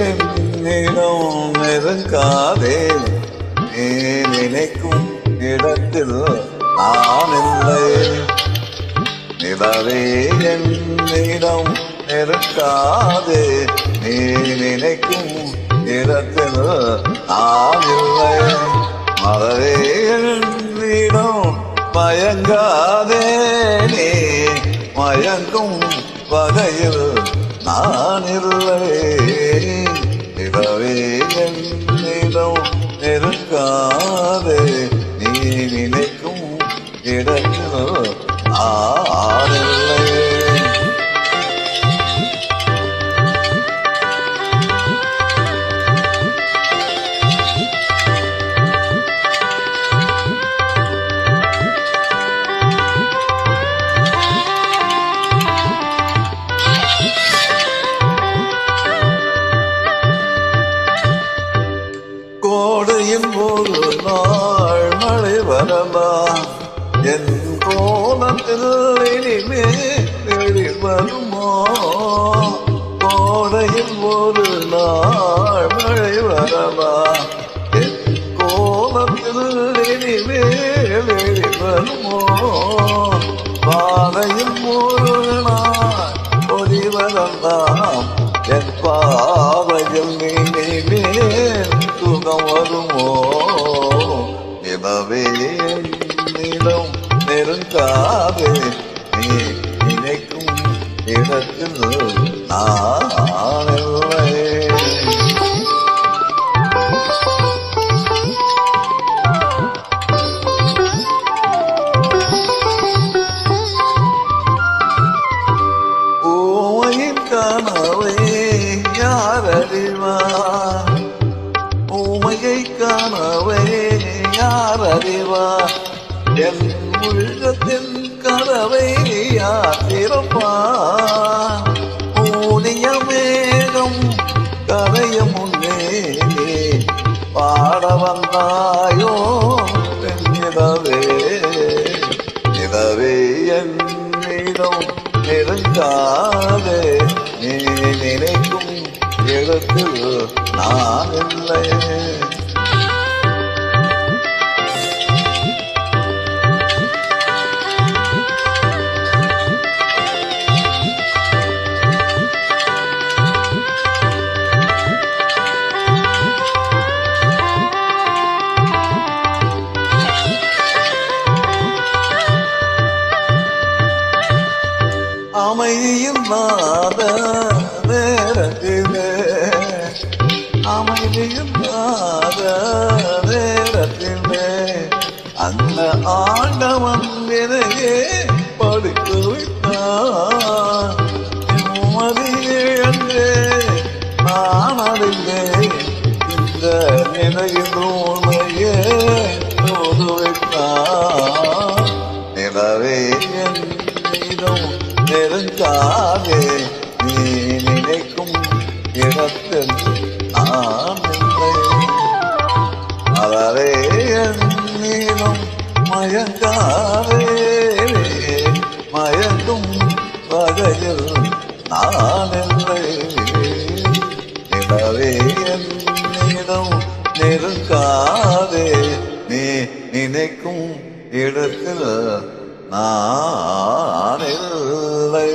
என்னிடம் நெருங்காதே, நீ நினைக்கும் இடத்தில் நான் இல்லை. நிலவே என்னிடம் நெருங்காதே, நீ நினைக்கும் இடத்தில் நான் இல்லை. மலரே என்னிடம் மயங்காதே, நீ மயங்கும் வகையில் நான் இல்லை. நிலவே என்னிடம் நெருங்காதே, நீ நினைக்கும் இடத்தில் நான் இல்லை. கோடையின் ஒரு நாள் மழை வரலாம், என் கோலத்தில் இனிமே எழில் வருமோ. கோடையில் ஒரு நாள் மழை வரலாம், என் கோலத்தில் இனிமே எழில் வருமோ. பாதையில் ஒரு நாள் ஒளி வரலாம், என் பாதையில் இனிமே சுகம் வருமோ. நிலவே என்னிடம் நெருங்காதே, நீ நினைக்கும் இடத்தில் நான் இல்லை. ஊமையின் கனவை யார் அறிவார், ஊமையை கனவை யார் அறிவார். என் உள்ளத்தின் கனவை யார் திறப்பார். ஊனிய மேகம் கரைய முன்னே பாட வந்தாயோ நிலவே. நிலவே என்னிடம் நெருங்காதே, நீ நினைக்கும் இடத்தில் நான் இல்லை. அமைதியில்லாத நேரத்திலே, அமைதியில்லாத நேரத்திலே அந்த ஆண்டவன் வினையே படுக்க வைத்தான். நிம்மதியே என்றே நான் அறிந்தேன், இந்த நிலையில் உண்மையே தோது வைத்தான். நிலவே என்னிடம் நெருங்காதே, நீ நினைக்கும் இடத்தில் நான் இல்லை. மலரே என்னிடம் மயங்காதே, மயங்கும் வகையில் நான் இல்லை. நிலவே என்னிடம் நெருங்காதே, நீ நினைக்கும் இடத்தில் நான் இல்லை.